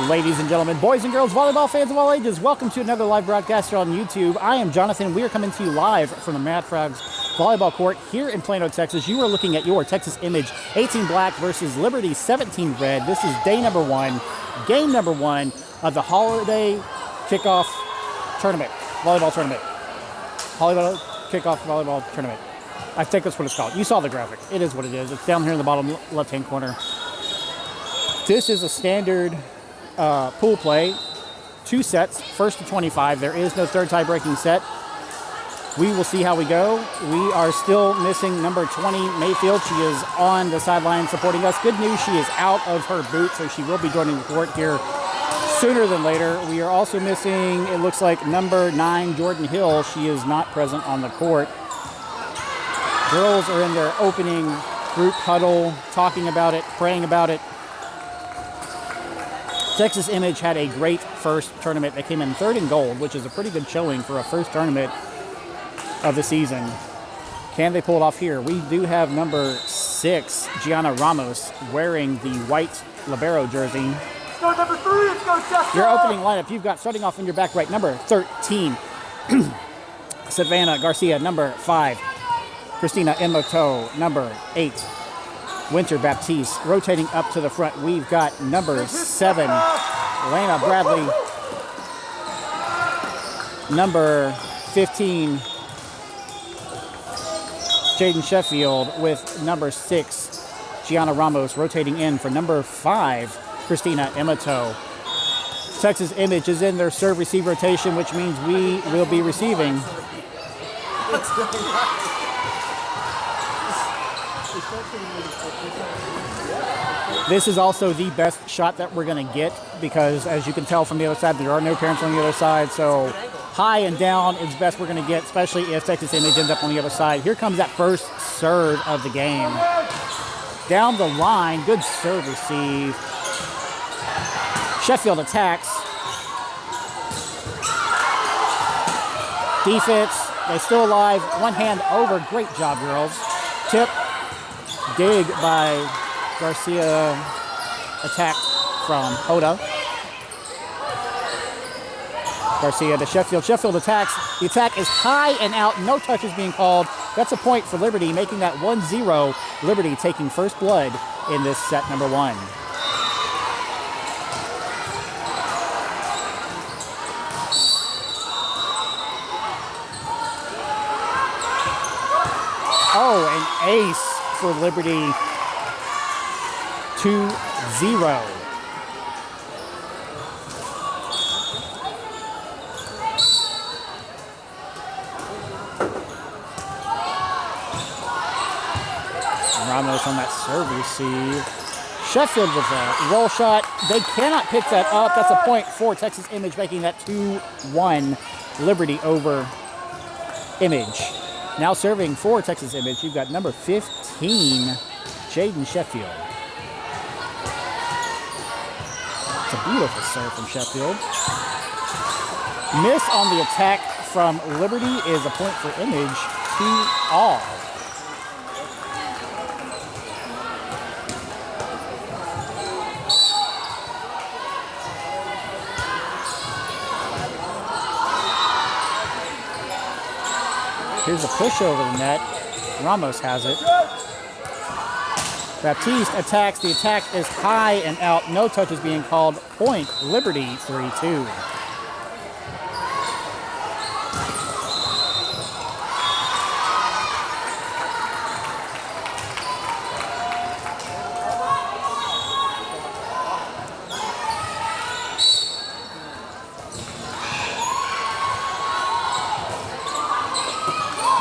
Ladies and gentlemen, boys and girls, volleyball fans of all ages, welcome to another live broadcast here on YouTube. I am Jonathan. We are coming to you live from the Madfog's volleyball court here in Plano, Texas. You are looking at your Texas Image 18 black versus Liberty 17 red. This is day number one, game number one of the holiday kickoff tournament, volleyball tournament. Holiday kickoff volleyball tournament. I think that's what it's called. You saw the graphic. It is what it is. It's down here in the bottom left-hand corner. This is a standard pool play, 2 sets, first to 25. There is no third tie-breaking set. We will see how we go. We are still missing number 20, Mayfield. She is on the sideline supporting us. Good news, she is out of her boot, so she will be joining the court here sooner than later. We are also missing, it looks like, number 9, Jordan Hill. She is not present on the court. Girls are in their opening group huddle, talking about it, praying about it. Texas Image had a great first tournament. They came in third in gold, which is a pretty good showing for a first tournament of the season. Can they pull it off here? We do have number 6, Gianna Ramos, wearing the white libero jersey. Let's go number 3, let's go Justin! Your opening lineup, you've got, starting off in your back right, number 13, Savannah Garcia, number 5, Christina Emoto, number 8, Winter Baptiste. Rotating up to the front, we've got number 7, Lana Bradley. Number 15, Jaden Sheffield, with number 6, Gianna Ramos. Rotating in for number 5, Christina Emoto. Texas Image is in their serve-receive rotation, which means we will be receiving. This is also the best shot that we're going to get because, as you can tell from the other side, there are no parents on the other side. So high and down is best we're going to get, especially if Texas Image ends up on the other side. Here comes that first serve of the game. Down the line, good serve receive. Sheffield attacks. Defense, they still alive. One hand over. Great job, girls. Tip. Dig by Garcia, attack from Hoda. Garcia to Sheffield. Sheffield attacks. The attack is high and out. No touch is being called. That's a point for Liberty, making that 1-0. Liberty taking first blood in this set number 1. Oh, an ace for Liberty. 2-0. Ramos on that serve receive. Sheffield with a roll shot. They cannot pick that up. That's a point for Texas Image, making that 2-1. Liberty over Image. Now serving for Texas Image, you've got number 15, Jaden Sheffield. It's a beautiful serve from Sheffield. Miss on the attack from Liberty is a point for Image, 2-all. Here's a push over the net. Ramos has it. Baptiste attacks. The attack is high and out. No touch is being called. Point, Liberty, 3-2.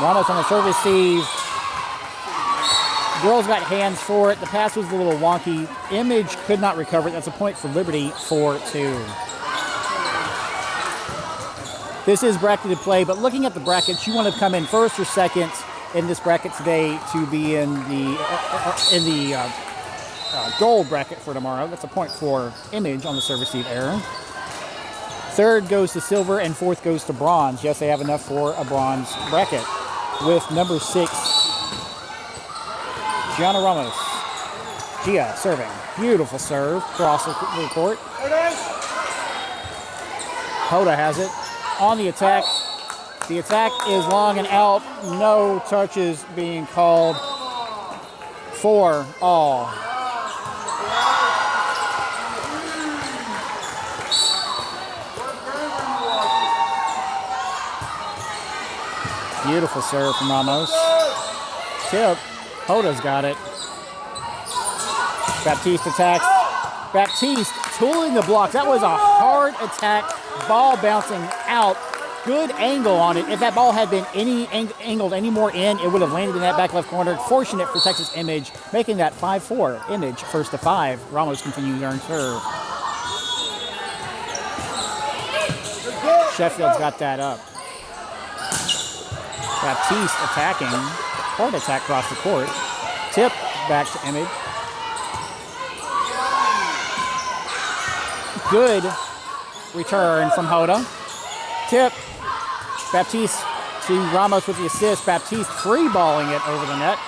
Ramos on the serve receive. Girls got hands for it. The pass was a little wonky. Image could not recover it. That's a point for Liberty, 4-2. This is bracketed play, but looking at the brackets, you want to come in first or second in this bracket today to be in the gold bracket for tomorrow. That's a point for Image on the serve receive error. Third goes to silver and fourth goes to bronze. Yes, they have enough for a bronze bracket. With number 6, Gianna Ramos. Gia serving. Beautiful serve. Cross the court. Hoda has it on the attack. The attack is long and out. No touches being called for all. Beautiful serve from Ramos. Tip. Hoda's got it. Baptiste attacks. Baptiste tooling the block. That was a hard attack. Ball bouncing out. Good angle on it. If that ball had been angled any more in, it would have landed in that back left corner. Fortunate for Texas Image, making that 5-4. Image first to 5. Ramos continuing to earn serve. Sheffield's got that up. Baptiste attacking. Hard attack across the court. Tip back to Image. Good return from Hoda. Tip. Baptiste to Ramos with the assist. Baptiste free balling it over the net.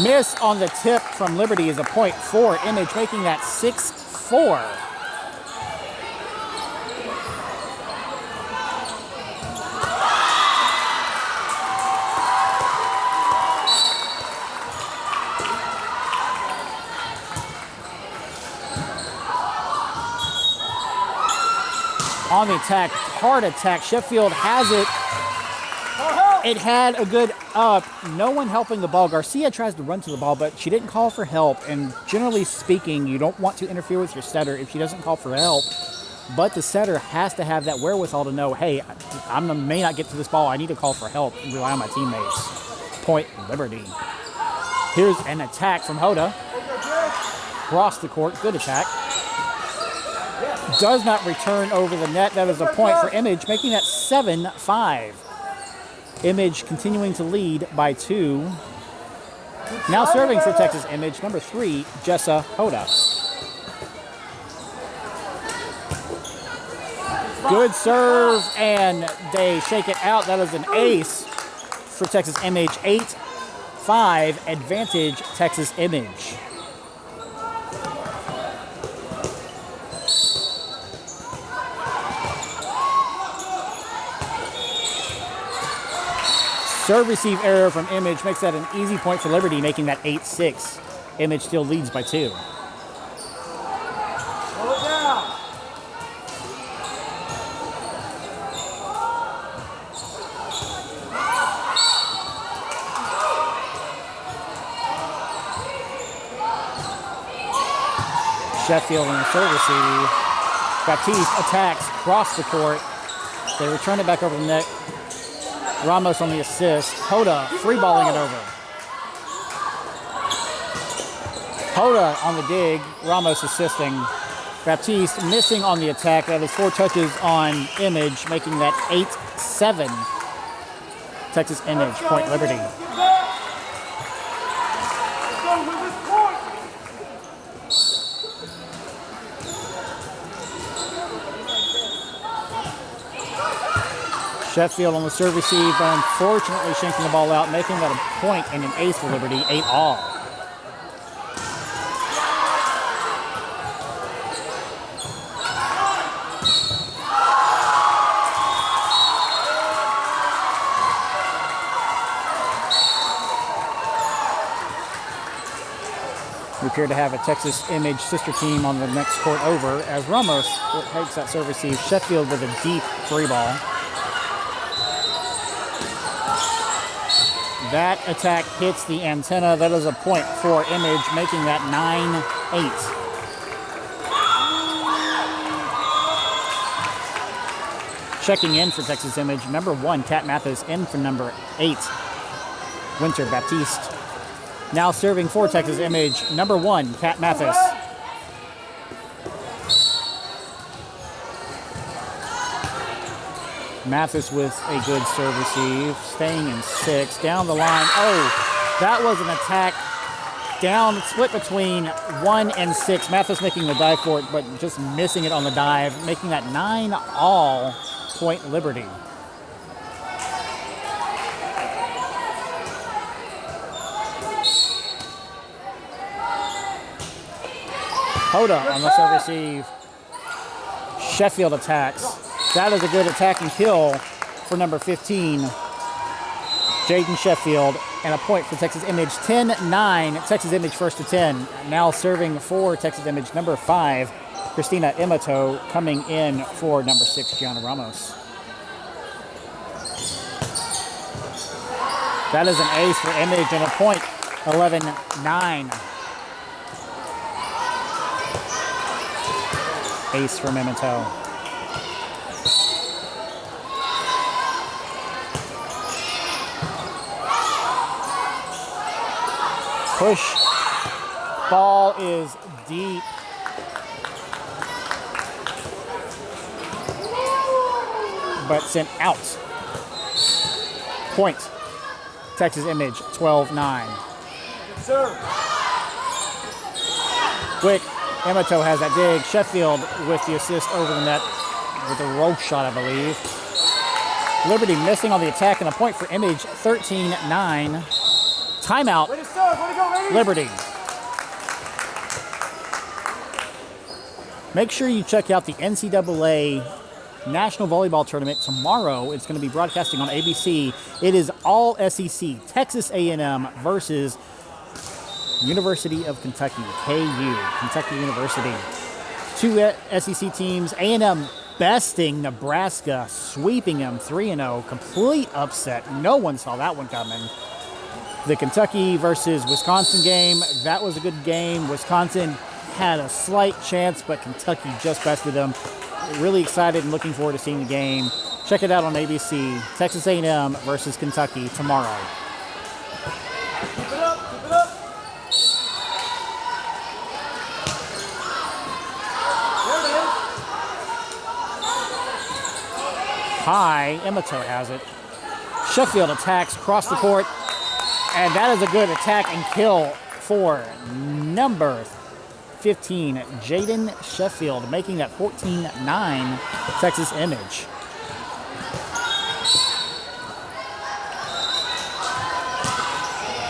Miss on the tip from Liberty is a point for Image, making that 6-4. On the attack, hard attack. Sheffield has it. It had a good up. No one helping the ball. Garcia tries to run to the ball, but she didn't call for help. And generally speaking, you don't want to interfere with your setter if she doesn't call for help. But the setter has to have that wherewithal to know, hey, I may not get to this ball. I need to call for help and rely on my teammates. Point Liberty. Here's an attack from Hoda. Cross the court. Good attack. Does not return over the net. That is a point for Image, making that 7-5. Image continuing to lead by 2. Now serving for Texas Image, number 3, Jessa Hoda. Good serve, and they shake it out. That is an ace for Texas Image. 8-5, advantage Texas Image. Serve receive error from Image makes that an easy point for Liberty, making that 8-6. Image still leads by 2. Slow it down. Sheffield in the serve receive. Baptiste attacks, cross the court. They return it back over the net. Ramos on the assist. Hoda free balling it over. Hoda on the dig. Ramos assisting. Baptiste missing on the attack. That is 4 touches on Image, making that 8-7. Texas Image, point Liberty. Let's go with this point. Sheffield on the serve receive, but unfortunately shanking the ball out, making that a point and an ace for Liberty, 8-all. We appear to have a Texas Image sister team on the next court over as Ramos takes that serve receive. Sheffield with a deep free ball. That attack hits the antenna. That is a point for Image, making that 9-8. Checking in for Texas Image, number 1, Kat Mathis, in for number 8, Winter Baptiste. Now serving for Texas Image, number 1, Kat Mathis. Mathis with a good serve receive, staying in 6, down the line. Oh, that was an attack down, split between 1 and 6. Mathis making the dive for it, but just missing it on the dive, making that 9-all, point Liberty. Hoda on the serve receive. Sheffield attacks. That is a good attack and kill for number 15, Jaden Sheffield, and a point for Texas Image. 10-9, Texas Image first to 10. Now serving for Texas Image, number 5, Christina Imato, coming in for number 6, Gianna Ramos. That is an ace for Image and a point, 11-9. Ace from Imato. Push. Ball is deep. But sent out. Point. Texas Image, 12-9. Yes, sir. Quick. Imato has that dig. Sheffield with the assist over the net with a roll shot, I believe. Liberty missing on the attack and a point for Image, 13-9. Timeout. Way to serve. Way to go, ladies. Liberty. Make sure you check out the NCAA National Volleyball Tournament tomorrow. It's going to be broadcasting on ABC. It is all SEC. Texas A&M versus University of Kentucky, KU, Kentucky University. 2 SEC teams. A&M besting Nebraska, sweeping them 3-0. Complete upset. No one saw that one coming. The Kentucky versus Wisconsin game, that was a good game. Wisconsin had a slight chance, but Kentucky just bested them. Really excited and looking forward to seeing the game. Check it out on ABC. Texas A&M versus Kentucky tomorrow. Keep it up. Keep it up. There it is. High, Imato has it. Sheffield attacks across the court. And that is a good attack and kill for number 15, Jaden Sheffield, making that 14-9 Texas Image.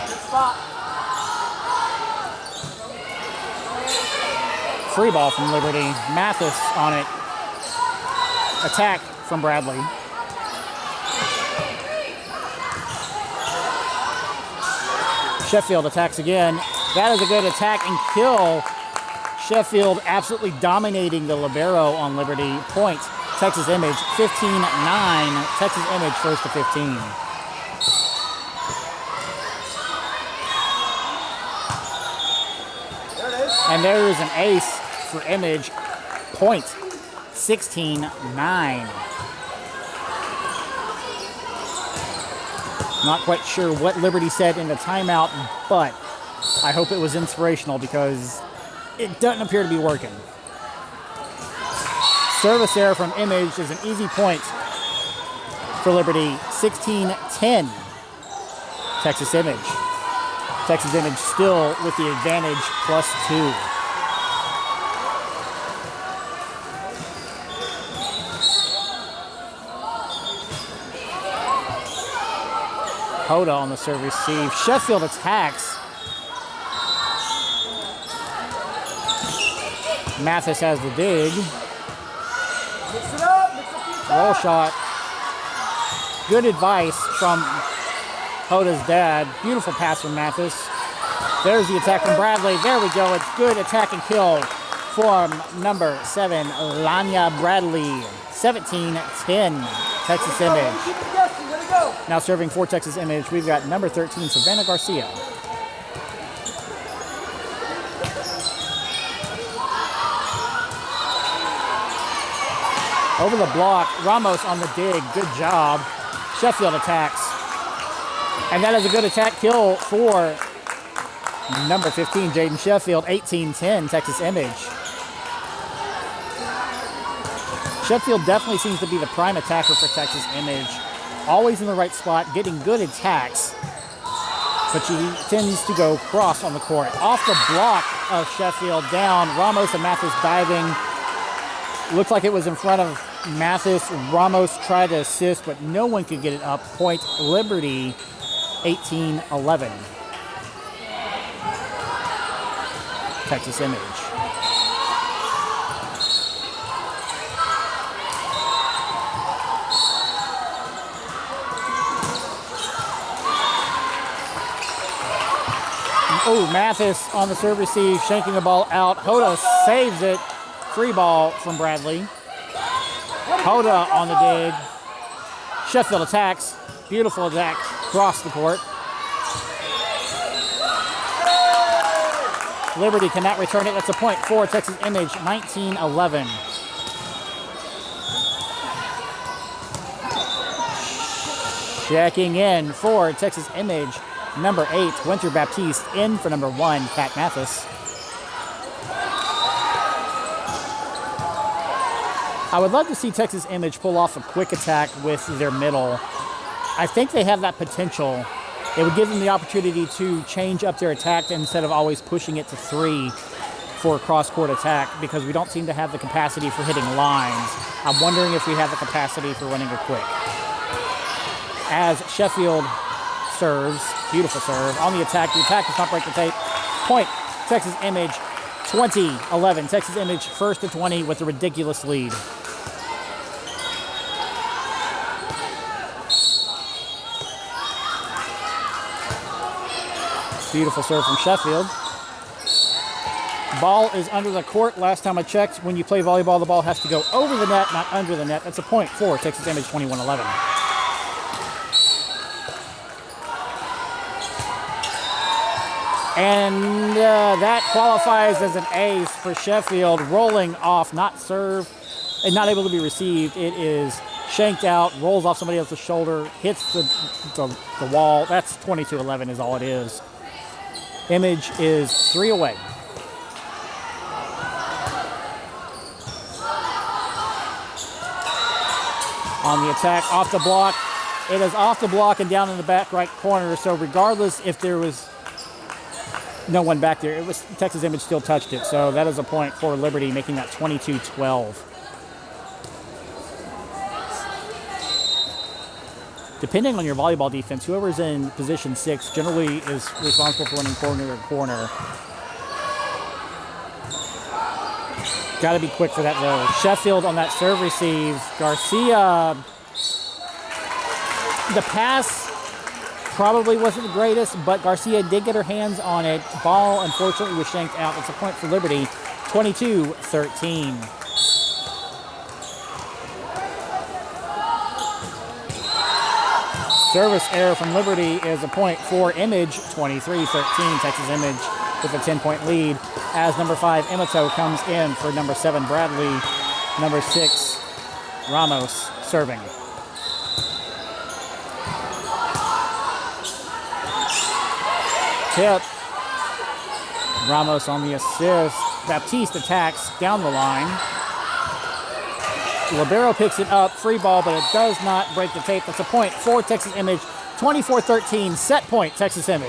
Good spot. Free ball from Liberty. Mathis on it. Attack from Bradley. Sheffield attacks again. That is a good attack and kill. Sheffield absolutely dominating the libero on Liberty. Point, Texas Image, 15-9. Texas Image first to 15. There it is. And there is an ace for Image. Point, 16-9. Not quite sure what Liberty said in the timeout, but I hope it was inspirational because it doesn't appear to be working. Service error from Image is an easy point for Liberty. 16-10, Texas Image. Texas Image still with the advantage, +2. Hoda on the serve receive. Sheffield attacks. Mathis has the dig. Mix it up. Mix up the attack. Roll shot. Good advice from Hoda's dad. Beautiful pass from Mathis. There's the attack from Bradley. There we go. It's good attack and kill from number 7, Lanya Bradley. 17-10, Texas Image. Keep it guessing. Way to go. Now serving for Texas Image, we've got number 13, Savannah Garcia. Over the block, Ramos on the dig, good job. Sheffield attacks. And that is a good attack kill for number 15, Jaden Sheffield, 18-10, Texas Image. Sheffield definitely seems to be the prime attacker for Texas Image. Always in the right spot, getting good attacks. But she tends to go cross on the court. Off the block of Sheffield, down. Ramos and Mathis diving. Looked like it was in front of Mathis. Ramos tried to assist, but no one could get it up. Point Liberty, 18-11. Texas Image. Oh, Mathis on the serve receive, shanking the ball out. Hoda saves it. Free ball from Bradley. Hoda on the dig. Sheffield attacks. Beautiful attack across the court. Liberty cannot return it. That's a point for Texas Image, 19-11. Checking in for Texas Image, number 8, Winter Baptiste. In for number 1, Kat Mathis. I would love to see Texas Image pull off a quick attack with their middle. I think they have that potential. It would give them the opportunity to change up their attack instead of always pushing it to 3 for a cross-court attack, because we don't seem to have the capacity for hitting lines. I'm wondering if we have the capacity for running a quick. As Sheffield serves, beautiful serve, on the attack does not break the tape. Point, Texas Image, 20-11. Texas Image first to 20 with a ridiculous lead. Beautiful serve from Sheffield. Ball is under the court. Last time I checked, when you play volleyball, the ball has to go over the net, not under the net. That's a point for Texas Image, 21-11. And that qualifies as an ace for Sheffield. Rolling off, not serve, and not able to be received. It is shanked out, rolls off somebody else's shoulder, hits the wall. That's 22-11 is all it is. Image is 3 away. On the attack, off the block. It is off the block and down in the back right corner. So regardless if there was no one back there, it was Texas Image still touched it. So that is a point for Liberty, making that 22-12. Depending on your volleyball defense, whoever's in position 6 generally is responsible for running corner to corner. Got to be quick for that though. Sheffield on that serve receive. Garcia, the pass probably wasn't the greatest, but Garcia did get her hands on it. Ball unfortunately was shanked out. It's a point for Liberty, 22-13. Service error from Liberty is a point for Image, 23-13. Texas Image with a 10-point lead as number 5, Emato, comes in for number 7, Bradley. Number 6, Ramos, serving. Tip. Ramos on the assist. Baptiste attacks down the line. Libero picks it up, free ball, but it does not break the tape. That's a point for Texas Image, 24-13, set point, Texas Image.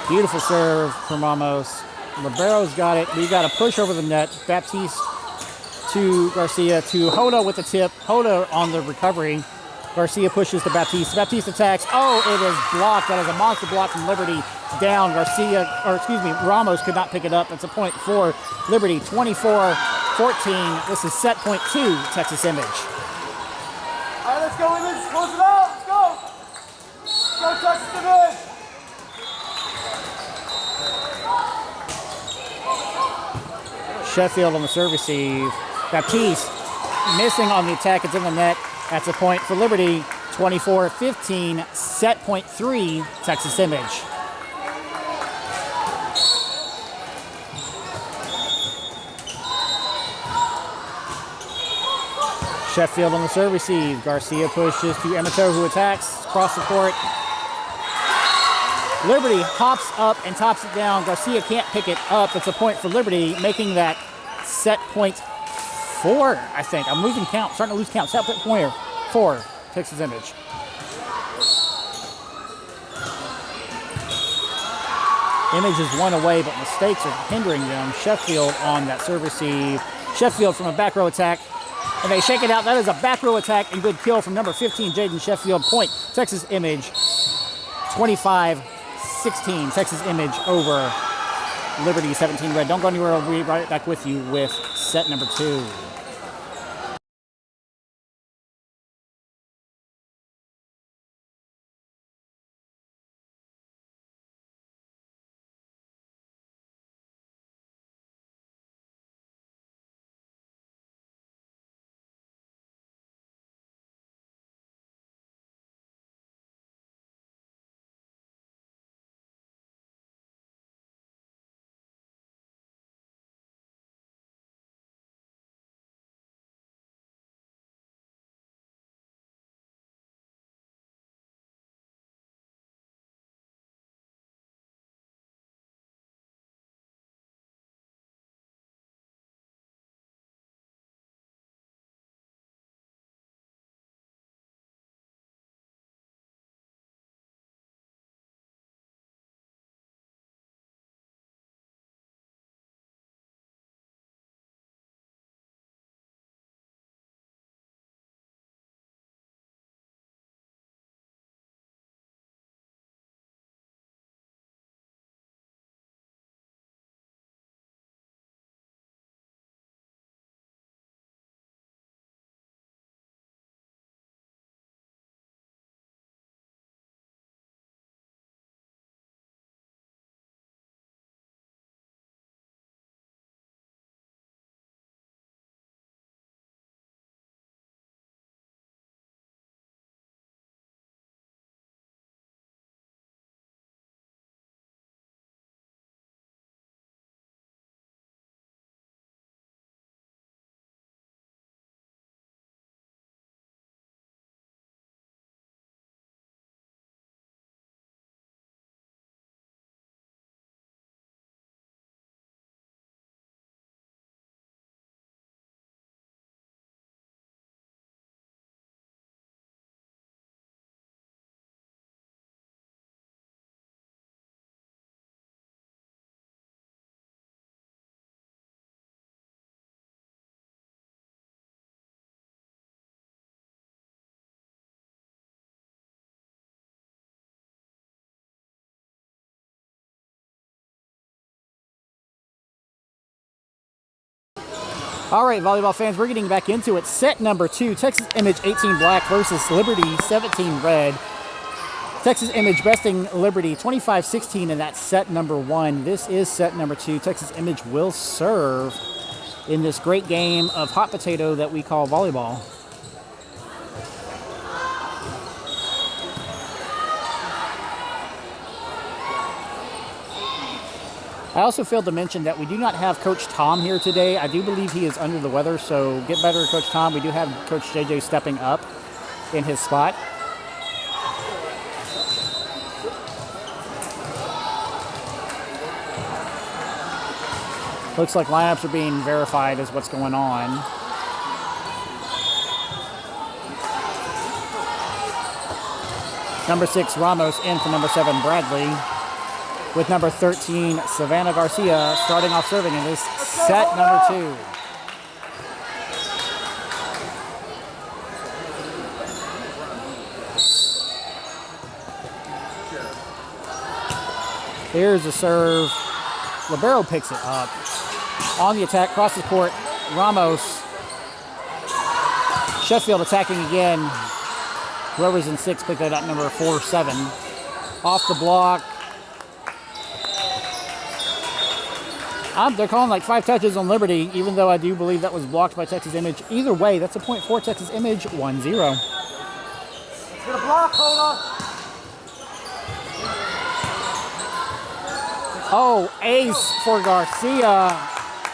Beautiful serve from Ramos. Libero's got it. We got a push over the net. Baptiste to Garcia to Hoda with the tip. Hoda on the recovery. Garcia pushes to Baptiste. Baptiste attacks. Oh, it is blocked. That is a monster block from Liberty. Down. Ramos could not pick it up. That's a point for Liberty. 24-14. This is set point 2, Texas Image. All right, let's go, Image. Close it out. Let's go. Let's go, Texas Image. Sheffield on the serve receive. Baptiste missing on the attack. It's in the net. That's a point for Liberty, 24-15, set point 3, Texas Image. Sheffield on the serve receive. Garcia pushes to Emato, who attacks across the court. Liberty hops up and tops it down. Garcia can't pick it up. It's a point for Liberty, making that set point 4, I think. I'm losing count, starting to lose count. Set point 4, Texas Image. Image is 1 away, but mistakes are hindering them. Sheffield on that serve receive. Sheffield from a back row attack, and they shake it out. That is a back row attack and good kill from number 15, Jaden Sheffield. Point, Texas Image, 25-16. Texas Image over Liberty 17 red. Don't go anywhere. I'll be right back with you with set number 2. All right, volleyball fans, we're getting back into it. Set number 2, Texas Image 18 black versus Liberty 17 red. Texas Image besting Liberty 25-16 in that set number 1. This is set number 2. Texas Image will serve in this great game of hot potato that we call volleyball. I also failed to mention that we do not have Coach Tom here today. I do believe he is under the weather, so get better, Coach Tom. We do have Coach JJ stepping up in his spot. Looks like lineups are being verified as what's going on. Number 6, Ramos in for number 7, Bradley. With number 13, Savannah Garcia starting off serving in this set number 2. Here's the serve. Libero picks it up. On the attack, crosses court, Ramos. Sheffield attacking again. Whoever's in 6 picked that up, number 4-7. Off the block. They're calling like 5 touches on Liberty, even though I do believe that was blocked by Texas Image. Either way, that's a point for Texas Image, 1-0. Let's get a block, hold on. Oh, ace for Garcia,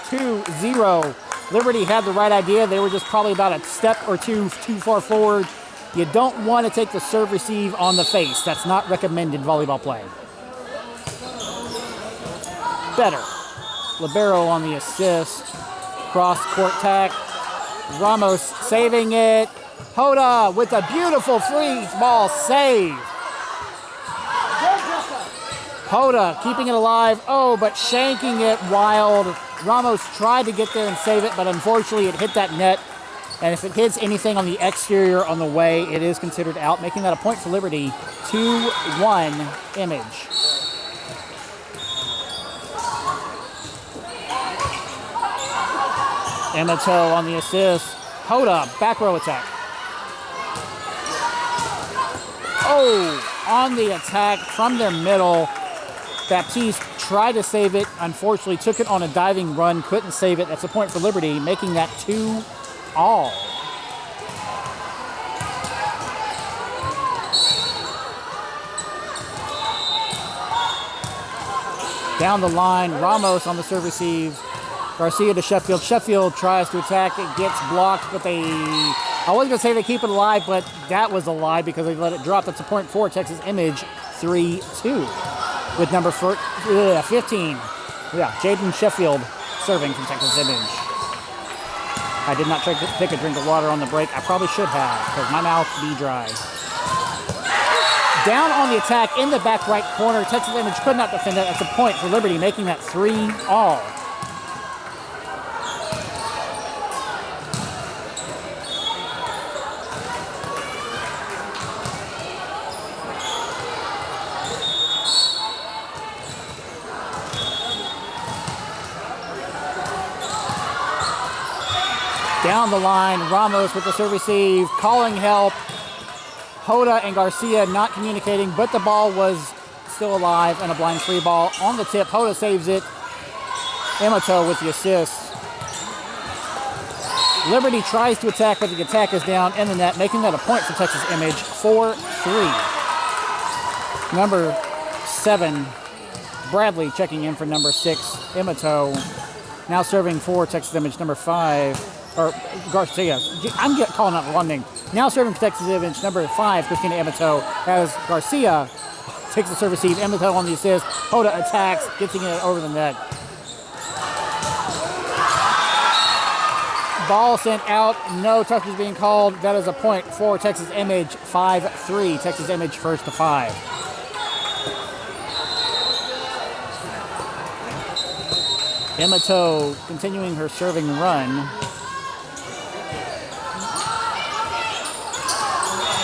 2-0. Liberty had the right idea. They were just probably about a step or two too far forward. You don't want to take the serve receive on the face. That's not recommended volleyball play. Better. Libero on the assist. Cross court tack. Ramos saving it. Hoda with a beautiful free ball save. Hoda keeping it alive. Oh, but shanking it wild. Ramos tried to get there and save it, but unfortunately it hit that net. And if it hits anything on the exterior on the way, it is considered out, making that a point for Liberty. 2-1 Image. Emato on the assist. Hoda, back row attack. Oh, on the attack from their middle. Baptiste tried to save it. Unfortunately, took it on a diving run. Couldn't save it. That's a point for Liberty, making that 2-all. Down the line, Ramos on the serve receive. Garcia to Sheffield. Sheffield tries to attack. It gets blocked, but I wasn't going to say they keep it alive, but that was a lie because they let it drop. That's a point for Texas Image, 3-2. With number 15. Yeah, Jaden Sheffield serving from Texas Image. I did not take a drink of water on the break. I probably should have, because my mouth be dry. Down on the attack in the back right corner. Texas Image could not defend that. That's a point for Liberty, making that 3-all. Down the line, Ramos with the serve receive, calling help. Hoda and Garcia not communicating, but the ball was still alive and a blind free ball on the tip. Hoda saves it. Emato with the assist. Liberty tries to attack, but the attack is down in the net, making that a point for Texas Image, 4-3. Number 7, Bradley checking in for number 6, Emato. Now serving for Texas Image, number 5. Or Garcia. I'm calling out the wrong name. Now serving for Texas Image, number 5, Christina Emato, as Garcia takes the serve receive. Emato on the assist. Hoda attacks, getting it over the net. Ball sent out. No touches being called. That is a point for Texas Image, 5-3. Texas Image first to 5. Emato continuing her serving run.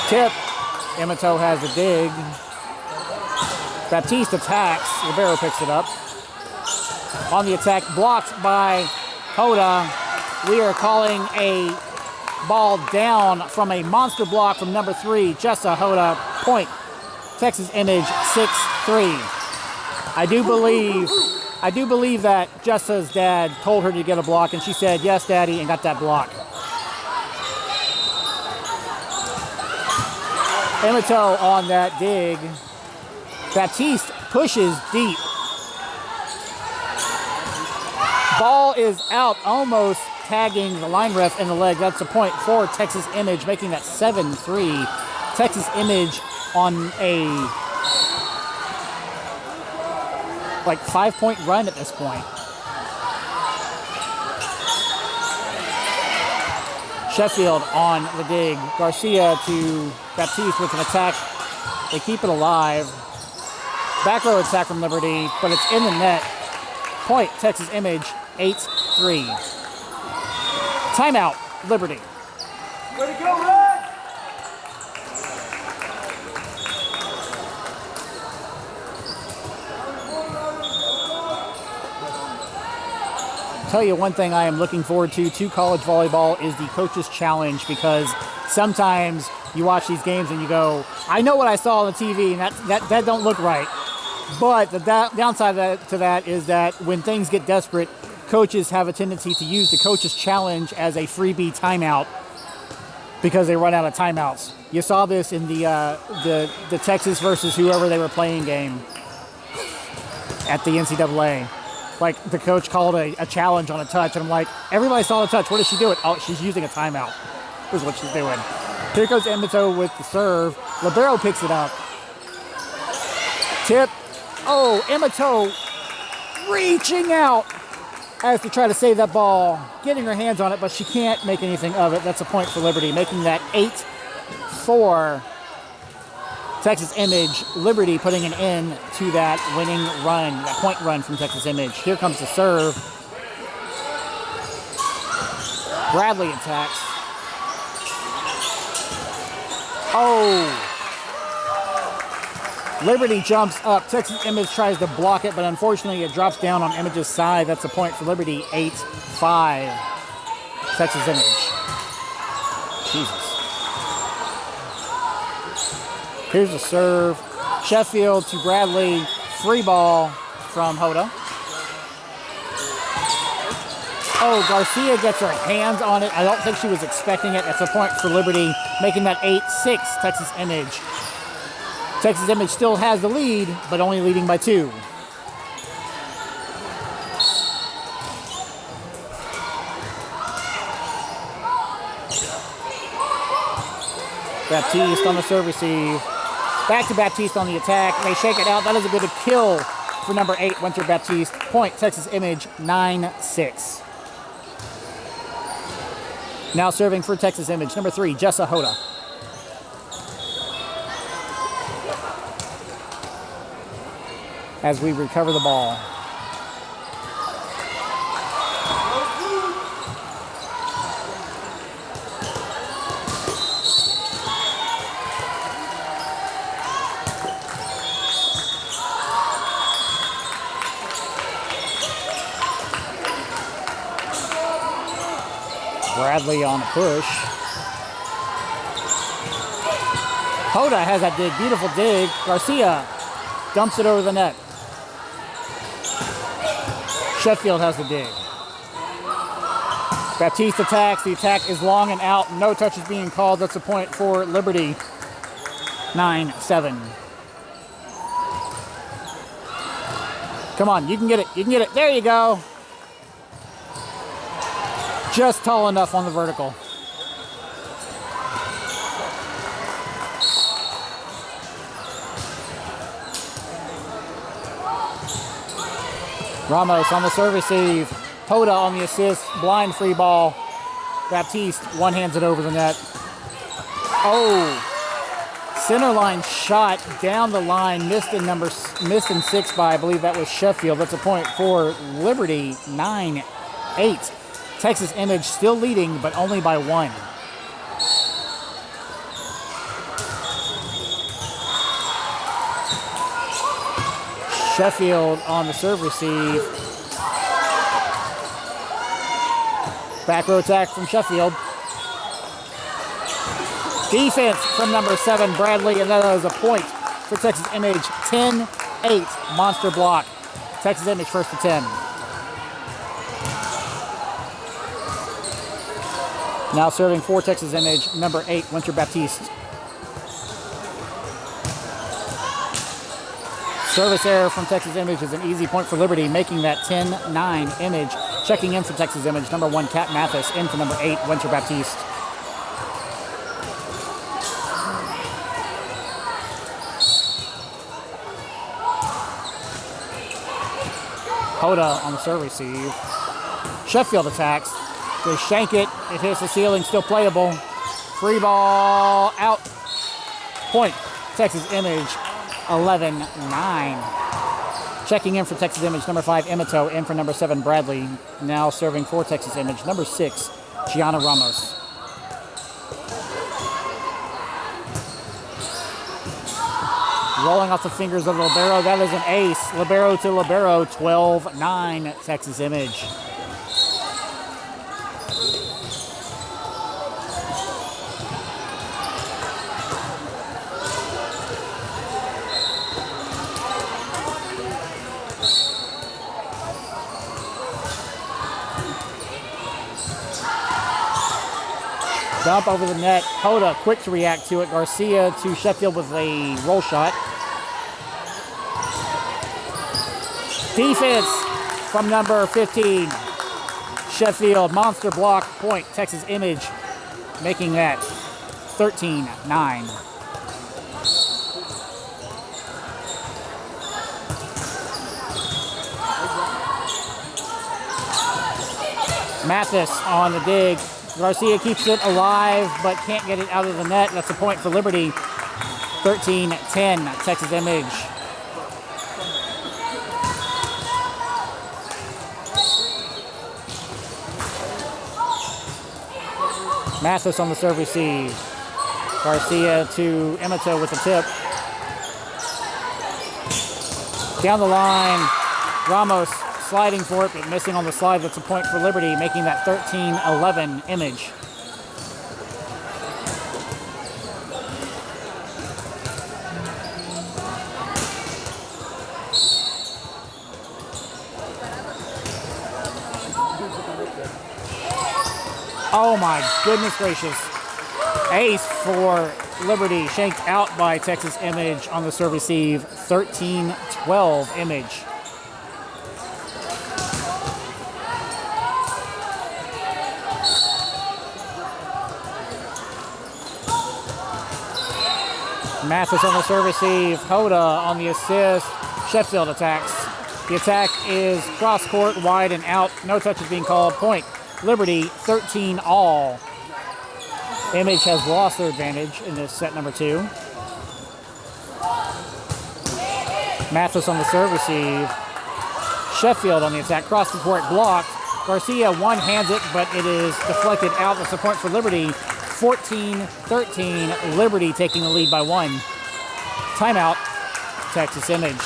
Tip. Emato has a dig. Baptiste attacks. Libero picks it up. On the attack, blocked by Hoda. we are calling a ball down from a monster block from number 3, Jessa Hoda. Point, Texas Image 6-3. I do believe that Jessa's dad told her to get a block, and she said, yes, Daddy, and got that block. Emato on that dig. Baptiste pushes deep. Ball is out, almost tagging the line ref in the leg. That's a point for Texas Image, making that 7-3. Texas Image on a 5-point run at this point. Sheffield on the dig. Garcia to Baptiste with an attack. They keep it alive. Back row attack from Liberty, but it's in the net. Point, Texas Image, 8-3. Timeout, Liberty. Way to go, Red! Tell you one thing I am looking forward to college volleyball is the Coaches Challenge, because sometimes you watch these games and you go, I know what I saw on the TV, and that don't look right. But the downside to that is that when things get desperate, coaches have a tendency to use the Coaches Challenge as a freebie timeout because they run out of timeouts. You saw this in the Texas versus whoever they were playing game at the NCAA. Like, the coach called a challenge on a touch, and I'm like, everybody saw the touch. What is she doing? Oh, she's using a timeout. Here's what she's doing. Here goes Emato with the serve. Libero picks it up. Tip. Oh, Emato reaching out as to try to save that ball, getting her hands on it, but she can't make anything of it. That's a point for Liberty, making that 8-4. Texas Image. Liberty putting an end to that winning run, that point run from Texas Image. Here comes the serve. Bradley attacks. Oh! Liberty jumps up. Texas Image tries to block it, but unfortunately it drops down on Image's side. That's a point for Liberty, 8-5. Texas Image. Jesus. Here's the serve. Sheffield to Bradley. Free ball from Hoda. Oh, Garcia gets her hands on it. I don't think she was expecting it. That's a point for Liberty, making that 8-6 Texas Image. Texas Image still has the lead, but only leading by 2. Baptiste on the serve receive. Back to Baptiste on the attack. They shake it out. That is a good kill for number 8, Winter Baptiste. Point, Texas Image, 9-6. Now serving for Texas Image, number 3, Jessa Hoda. As we recover the ball. Bradley on the push. Hoda has that dig, beautiful dig. Garcia dumps it over the net. Sheffield has the dig. Baptiste attacks. The attack is long and out. No touch is being called. That's a point for Liberty. 9-7. Come on, you can get it. You can get it. There you go. Just tall enough on the vertical. Ramos on the serve receive. Hoda on the assist. Blind free ball. Baptiste one-hands it over the net. Oh. Center line shot down the line. Missed in 6 by, I believe that was Sheffield. That's a point for Liberty. 9-8. Texas Image still leading, but only by 1. Sheffield on the serve receive. Back row attack from Sheffield. Defense from number 7, Bradley, and that is a point for Texas Image. 10-8, monster block. Texas Image first to 10. Now serving for Texas Image, number 8, Winter Baptiste. Service error from Texas Image is an easy point for Liberty, making that 10-9 Image. Checking in for Texas Image, number 1, Kat Mathis, in for number 8, Winter Baptiste. Hoda on the serve receive. Sheffield attacks. They shank it. It hits the ceiling, still playable. Free ball out. Point. Texas Image, 11-9. Checking in for Texas Image, number 5, Emito, in for number 7, Bradley. Now serving for Texas Image, number 6, Gianna Ramos. Rolling off the fingers of the libero. That is an ace. Libero to libero, 12-9, Texas Image. Dump over the net. Hoda quick to react to it. Garcia to Sheffield with a roll shot. Defense from number 15. Sheffield, monster block, point. Texas Image making that 13-9. Mathis on the dig. Garcia keeps it alive, but can't get it out of the net. That's a point for Liberty. 13-10, Texas Image. Mathis on the serve receive. Garcia to Emito with the tip. Down the line, Ramos sliding for it, but missing on the slide. That's a point for Liberty, making that 13-11 Image. Oh my goodness gracious. Ace for Liberty, shanked out by Texas Image on the serve receive. 13-12 Image. Mathis on the serve receive. Hoda on the assist. Sheffield attacks. The attack is cross court, wide and out. No touches being called. Point. Liberty 13 all. Image has lost their advantage in this set number 2. Mathis on the serve receive. Sheffield on the attack. Cross the court blocked. Garcia one-hands it, but it is deflected out. That's a point for Liberty. 14-13. Liberty taking the lead by 1. Timeout, Texas Image.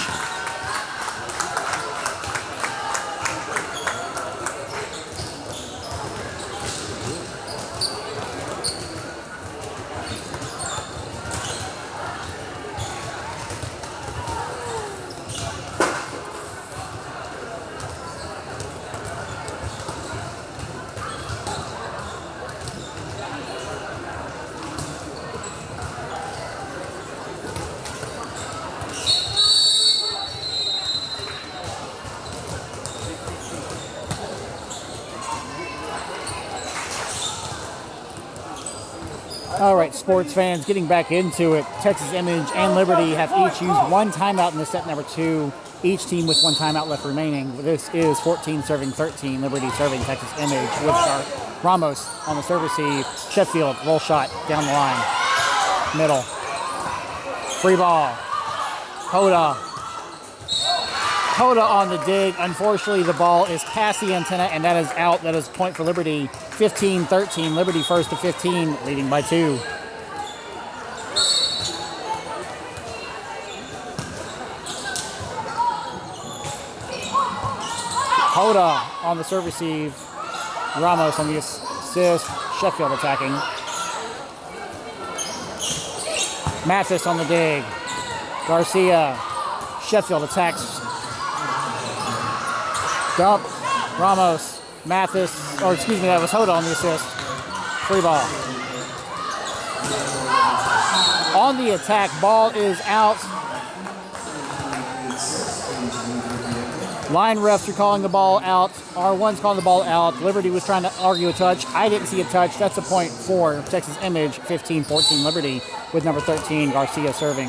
All right, sports fans, getting back into it. Texas Image and Liberty have each used 1 timeout in the set number 2. Each team with 1 timeout left remaining. This is 14 serving 13. Liberty serving Texas Image with Ramos on the serve receive. Sheffield, roll shot down the line. Middle. Free ball. Hoda on the dig. Unfortunately, the ball is past the antenna, and that is out. That is a point for Liberty. 15-13. Liberty first to 15, leading by 2. Hoda on the serve receive. Ramos on the assist. Sheffield attacking. Mathis on the dig. Garcia. Sheffield attacks. Dump. Ramos. Mathis. Or excuse me, that was Hoda on the assist. Free ball. On the attack, ball is out. Line refs are calling the ball out. R1's calling the ball out. Liberty was trying to argue a touch. I didn't see a touch. That's a point for Texas Image. 15-14 Liberty with number 13, Garcia serving.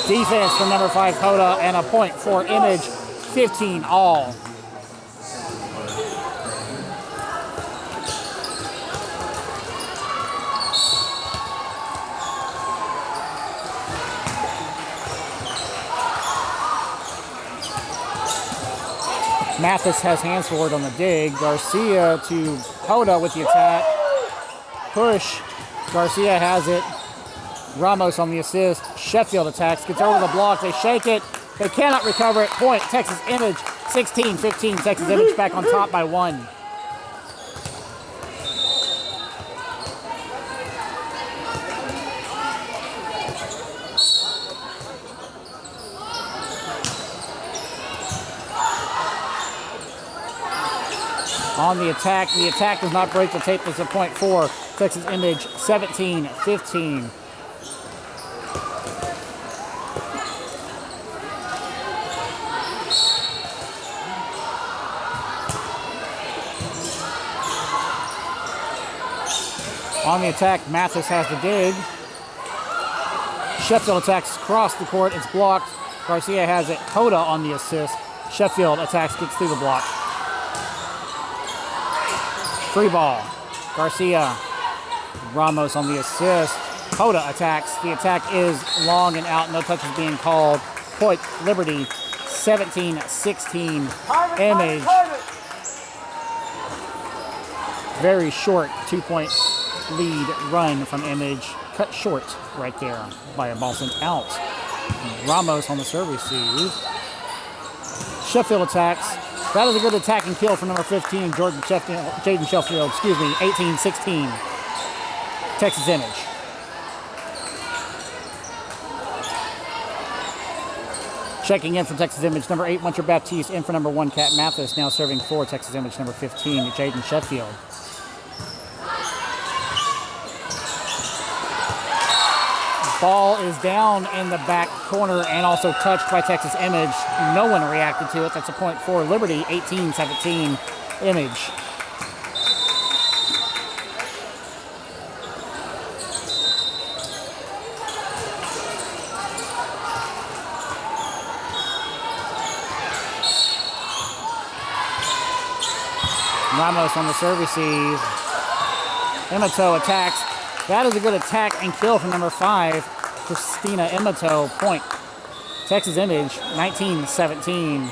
Defense from number 5, Hoda, and a point for Image. 15 all. Mathis has hands forward on the dig. Garcia to Hoda with the attack. Push. Garcia has it. Ramos on the assist. Sheffield attacks. Gets over the block. They shake it. They cannot recover it. Point. Texas Image. 16-15. Texas Image back on top by 1. On the attack does not break the tape. It's a point for Texas Image. 17-15. On the attack, Mathis has the dig. Sheffield attacks across the court. It's blocked. Garcia has it. Hoda on the assist. Sheffield attacks, gets through the block. Free ball. Garcia. Ramos on the assist. Hoda attacks. The attack is long and out. No touches being called. Point Liberty. 17-16. Image. Very short 2-point lead run from Image. Cut short right there by a ball sent out. Ramos on the serve receive. Sheffield attacks. That is a good attack and kill for number 15, Jaden Sheffield, 18-16. Texas Image. Checking in for Texas Image, number 8, Muncher Baptiste, in for number 1, Kat Mathis, now serving for Texas Image, number 15, Jaden Sheffield. Ball is down in the back corner and also touched by Texas Image. No one reacted to it. That's a point for Liberty, 18-17 Image. Ramos on the serve receive. Emato attacks. That is a good attack and kill from number 5, Christina Emato. Point. Texas Image, 19-17.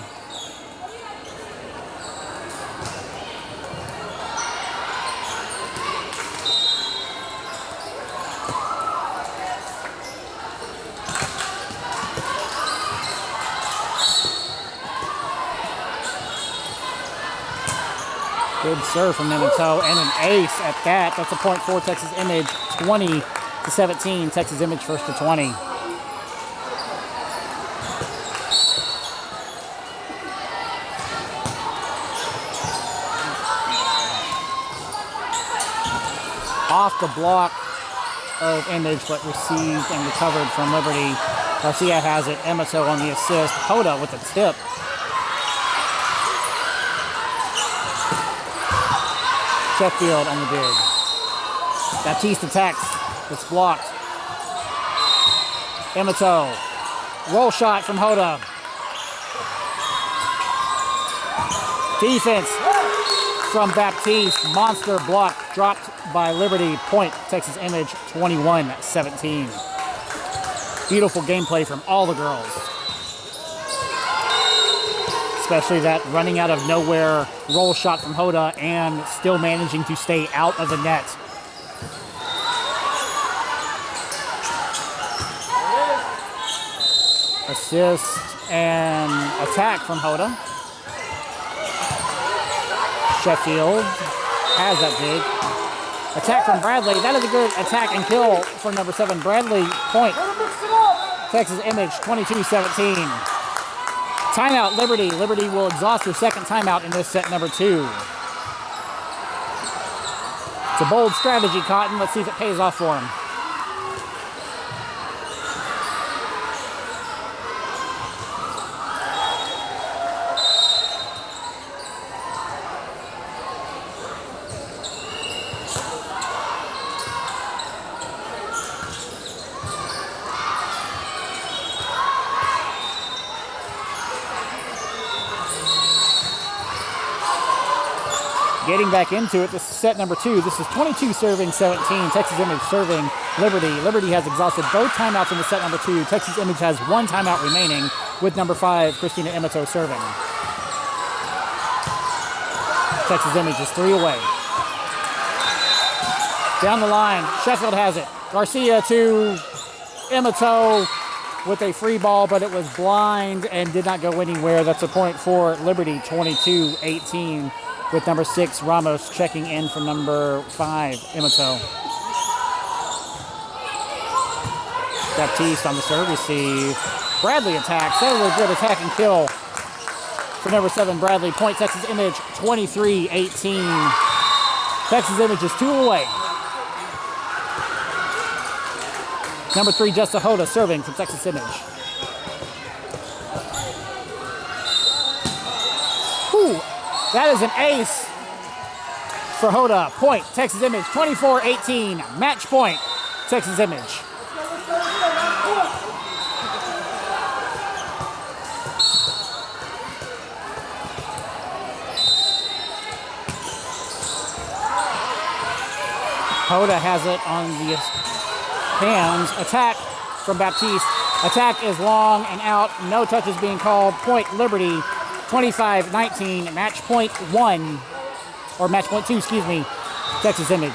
Good serve from Emato and an ace at that. That's a point for Texas Image, 20-17. Texas Image first to 20. Off the block of Image, but received and recovered from Liberty. Garcia has it. Emato on the assist. Hoda with a tip. Sheffield on the dig. Baptiste attacks. It's blocked. Emato. Roll shot from Hoda. Defense from Baptiste. Monster block dropped by Liberty. Point Texas Image, 21-17. Beautiful gameplay from all the girls. Especially that running out of nowhere roll shot from Hoda and still managing to stay out of the net. Assist and attack from Hoda. Sheffield has that dig. Attack from Bradley. That is a good attack and kill for number 7. Bradley, point. Texas Image, 22-17. Timeout, Liberty. Liberty will exhaust their second timeout in this set number 2. It's a bold strategy, Cotton. Let's see if it pays off for him. Getting back into it, this is set number 2. This is 22 serving 17. Texas Image serving Liberty. Liberty has exhausted both timeouts in the set number 2. Texas Image has 1 timeout remaining with number 5, Christina Imoto, serving. Texas Image is 3 away. Down the line, Sheffield has it. Garcia to Imoto with a free ball, but it was blind and did not go anywhere. That's a point for Liberty, 22-18. With number 6, Ramos, checking in from number 5, Imoto. Baptiste on the serve receive. Bradley attacks. That was a good attack and kill for number 7, Bradley. Point Texas Image, 23-18. Texas Image is 2 away. Number 3, Justa Hoda, serving from Texas Image. Whew. That is an ace for Hoda. Point, Texas Image, 24-18. Match point, Texas Image. Hoda has it on the hands. Attack from Baptiste. Attack is long and out. No touches being called. Point, Liberty. 25-19, match point 1, or match point 2, excuse me, Texas Image.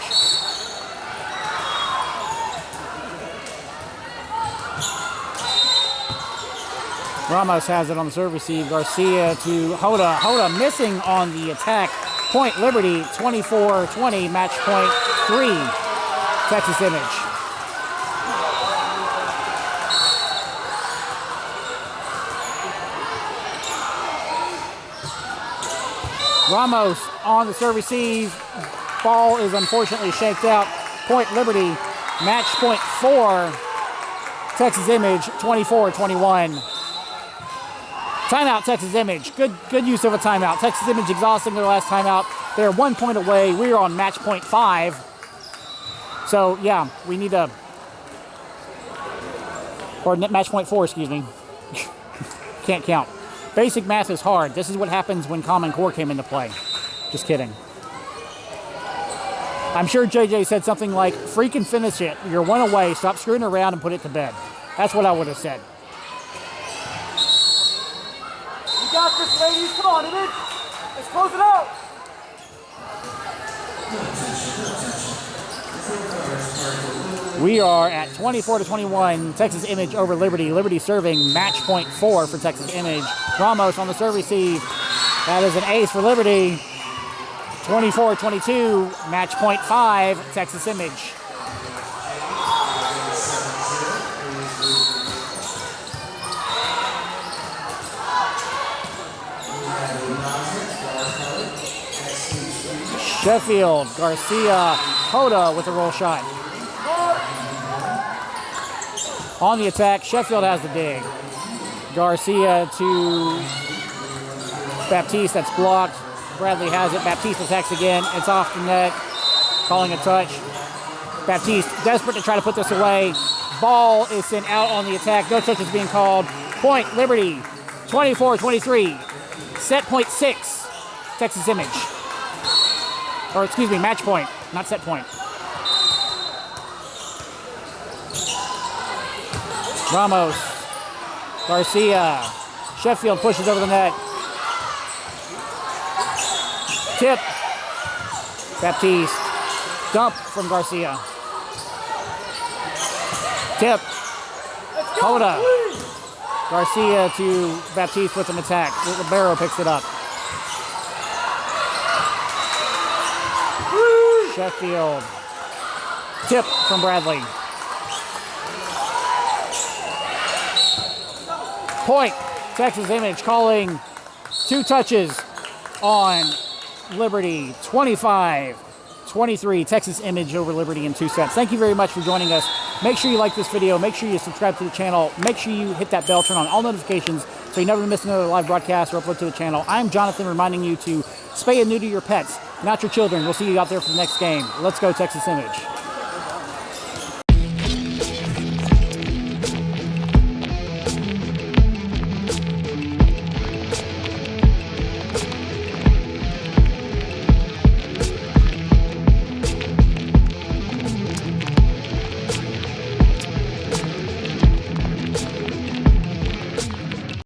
Ramos has it on the serve receive. Garcia to Hoda. Hoda missing on the attack. Point Liberty, 24-20, match point 3, Texas Image. Ramos on the serve receive. Ball is unfortunately shaked out. Point Liberty. Match point 4. Texas Image 24-21. Timeout Texas Image. Good use of a timeout. Texas Image exhausting their last timeout. They're 1 point away. We are on match point 5. So yeah, we need a, or match point 4, excuse me. Can't count. Basic math is hard. This is what happens when Common Core came into play. Just kidding. I'm sure JJ said something like, freaking finish it. You're 1 away. Stop screwing around and put it to bed. That's what I would have said. You got this, ladies. Come on, Image. Let's close it out. We are at 24-21. Texas Image over Liberty. Liberty serving match point 4 for Texas Image. Ramos on the serve receive. That is an ace for Liberty. 24-22. Match point 5. Texas Image. Sheffield, Garcia, Hoda with a roll shot. On the attack, Sheffield has the dig. Garcia to Baptiste, that's blocked. Bradley has it. Baptiste attacks again. It's off the net. Calling a touch. Baptiste desperate to try to put this away. Ball is sent out on the attack. No touch is being called. Point, Liberty, 24-23. Set point 6, Texas Image. Or excuse me, match point, not set point. Ramos, Garcia, Sheffield pushes over the net. Tip, Baptiste, dump from Garcia. Tip, Hoda. Garcia to Baptiste with an attack. Ribeiro picks it up. Sheffield. Tip from Bradley. Point. Texas Image calling 2 touches on Liberty. 25-23. Texas Image over Liberty in 2 sets. Thank you very much for joining us. Make sure you like this video. Make sure you subscribe to the channel. Make sure you hit that bell, turn on all notifications so you never miss another live broadcast or upload to the channel. I'm Jonathan, reminding you to spay and neuter your pets, not your children. We'll see you out there for the next game. Let's go, Texas Image.